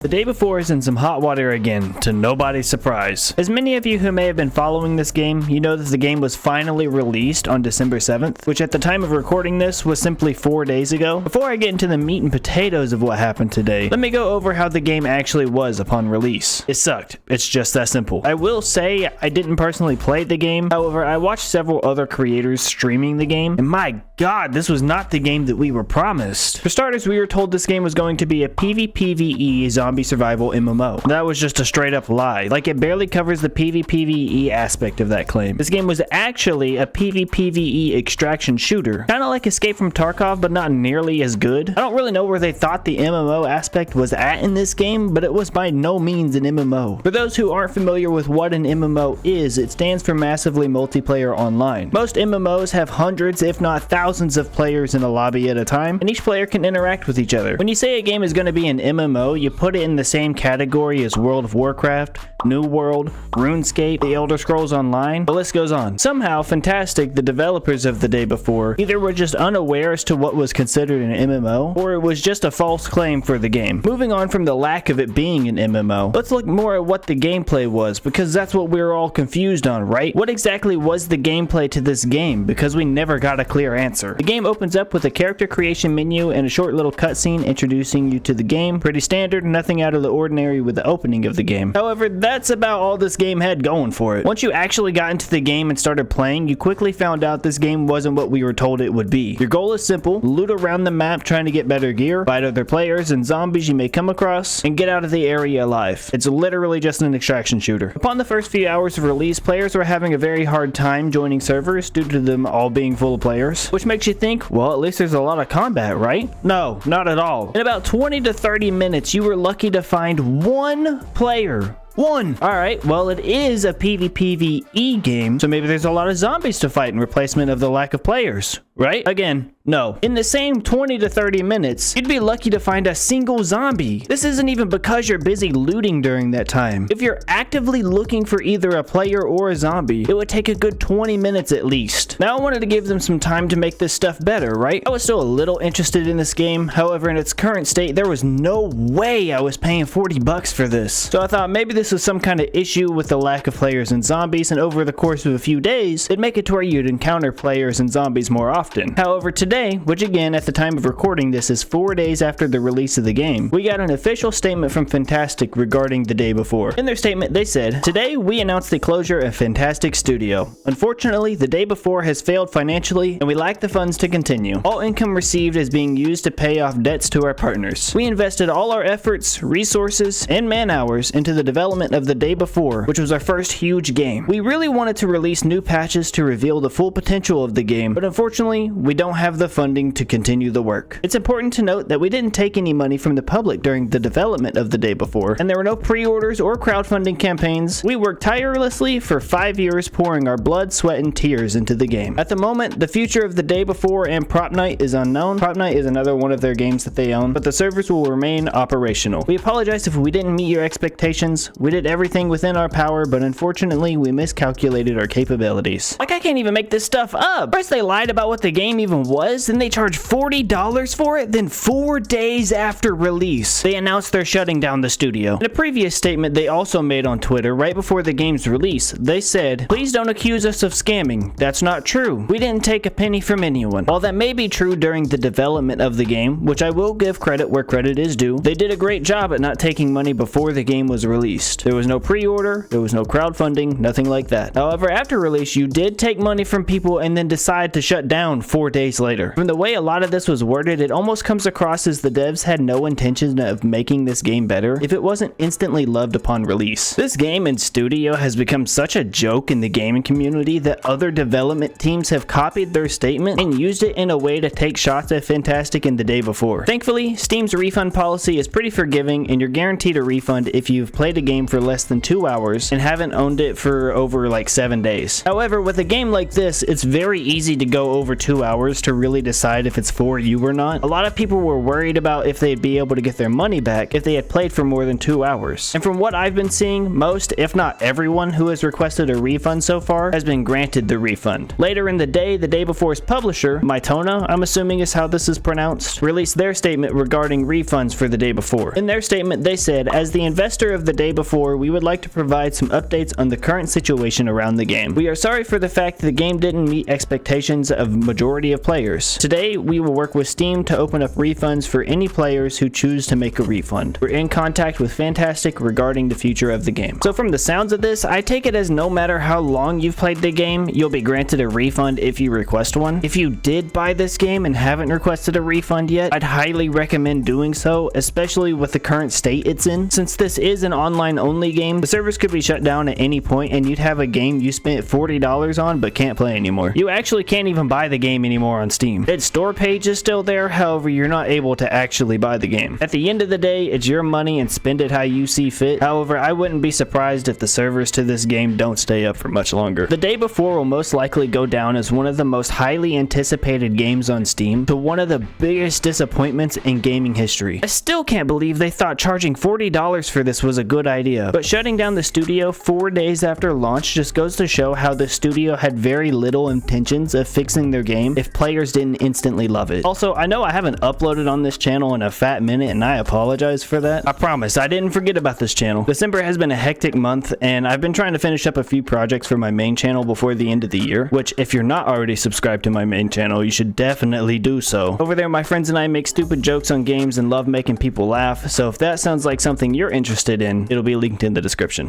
The day before is in some hot water again, to nobody's surprise. As many of you who may have been following this game, you know that the game was finally released on December 7th, which at the time of recording this was simply 4 days ago. Before I get into the meat and potatoes of what happened today, let me go over how the game actually was upon release. It sucked. It's just that simple. I will say I didn't personally play the game, however I watched several other creators streaming the game, and my god, this was not the game that we were promised. For starters, we were told this game was going to be a PvPvE zombie survival MMO. That was just a straight up lie. Like, it barely covers the PvPvE aspect of that claim. This game was actually a PvPvE extraction shooter. Kind of like Escape from Tarkov, but not nearly as good. I don't really know where they thought the MMO aspect was at in this game, but it was by no means an MMO. For those who aren't familiar with what an MMO is, it stands for Massively Multiplayer Online. Most MMOs have hundreds, if not thousands of players in a lobby at a time, and each player can interact with each other. When you say a game is going to be an MMO, you put it in the same category as World of Warcraft, New World, RuneScape, The Elder Scrolls Online, the list goes on. Somehow, Fantastic, the developers of the day before, either were just unaware as to what was considered an MMO, or it was just a false claim for the game. Moving on from the lack of it being an MMO, let's look more at what the gameplay was, because that's what we were all confused on, right? What exactly was the gameplay to this game, because we never got a clear answer. The game opens up with a character creation menu and a short little cutscene introducing you to the game. Pretty standard, nothing out of the ordinary with the opening of the game. However, that's about all this game had going for it. Once you actually got into the game and started playing, you quickly found out this game wasn't what we were told it would be. Your goal is simple: loot around the map trying to get better gear, fight other players and zombies you may come across, and get out of the area alive. It's literally just an extraction shooter. Upon the first few hours of release, players were having a very hard time joining servers due to them all being full of players, which makes you think, well, at least there's a lot of combat, right? No, not at all. In about 20 to 30 minutes, you were lucky to find one player. One! Alright, well, it is a PvPvE game, so maybe there's a lot of zombies to fight in replacement of the lack of players, right? Again, no. In the same 20 to 30 minutes, you'd be lucky to find a single zombie. This isn't even because you're busy looting during that time. If you're actively looking for either a player or a zombie, it would take a good 20 minutes at least. Now, I wanted to give them some time to make this stuff better, right? I was still a little interested in this game, however, in its current state, there was no way I was paying 40 bucks for this. So I thought maybe this was some kind of issue with the lack of players and zombies, and over the course of a few days, it'd make it to where you'd encounter players and zombies more often. However, today, which again at the time of recording this is 4 days after the release of the game, we got an official statement from Fantastic regarding the day before. In their statement, they said, "Today we announced the closure of Fantastic Studio. Unfortunately, the day before has failed financially, and we lack the funds to continue. All income received is being used to pay off debts to our partners. We invested all our efforts, resources, and man-hours into the development of the day before, which was our first huge game. We really wanted to release new patches to reveal the full potential of the game, but unfortunately, we don't have the funding to continue the work. It's important to note that we didn't take any money from the public during the development of the day before, and there were no pre-orders or crowdfunding campaigns. We worked tirelessly for 5 years, pouring our blood, sweat, and tears into the game. At the moment, the future of the day before and Prop Night is unknown. Prop Night is another one of their games that they own, but the servers will remain operational. We apologize if we didn't meet your expectations. We did everything within our power, but unfortunately, we miscalculated our capabilities." Like, I can't even make this stuff up. First, they lied about what the game even was, then they charged $40 for it, then 4 days after release, they announced they're shutting down the studio. In a previous statement they also made on Twitter right before the game's release, they said, "Please don't accuse us of scamming. That's not true. We didn't take a penny from anyone." While that may be true during the development of the game, which I will give credit where credit is due, they did a great job at not taking money before the game was released. There was no pre-order, there was no crowdfunding, nothing like that. However, after release, you did take money from people and then decide to shut down 4 days later. From the way a lot of this was worded, it almost comes across as the devs had no intention of making this game better if it wasn't instantly loved upon release. This game and studio has become such a joke in the gaming community that other development teams have copied their statement and used it in a way to take shots at Fantastic in the day before. Thankfully, Steam's refund policy is pretty forgiving, and you're guaranteed a refund if you've played a game for less than 2 hours and haven't owned it for over like 7 days. However, with a game like this, it's very easy to go over 2 hours to really really decide if it's for you or not. A lot of people were worried about if they'd be able to get their money back if they had played for more than 2 hours. And from what I've been seeing, most, if not everyone who has requested a refund so far has been granted the refund. Later in the day before's publisher, Mytona, I'm assuming is how this is pronounced, released their statement regarding refunds for the day before. In their statement, they said, "As the investor of the day before, we would like to provide some updates on the current situation around the game. We are sorry for the fact that the game didn't meet expectations of majority of players. Today, we will work with Steam to open up refunds for any players who choose to make a refund. We're in contact with Fantastic regarding the future of the game." So from the sounds of this, I take it as no matter how long you've played the game, you'll be granted a refund if you request one. If you did buy this game and haven't requested a refund yet, I'd highly recommend doing so, especially with the current state it's in. Since this is an online only game, the servers could be shut down at any point and you'd have a game you spent $40 on but can't play anymore. You actually can't even buy the game anymore on Steam. Its store page is still there, however you're not able to actually buy the game. At the end of the day, it's your money and spend it how you see fit. However, I wouldn't be surprised if the servers to this game don't stay up for much longer. The day before will most likely go down as one of the most highly anticipated games on Steam to one of the biggest disappointments in gaming history. I still can't believe they thought charging $40 for this was a good idea, but shutting down the studio 4 days after launch just goes to show how the studio had very little intentions of fixing their game if players didn't instantly love it. Also, I know I haven't uploaded on this channel in a fat minute and I apologize for that. I promise, I didn't forget about this channel. December has been a hectic month and I've been trying to finish up a few projects for my main channel before the end of the year, which if you're not already subscribed to my main channel, you should definitely do so. Over there, my friends and I make stupid jokes on games and love making people laugh, so if that sounds like something you're interested in, it'll be linked in the description.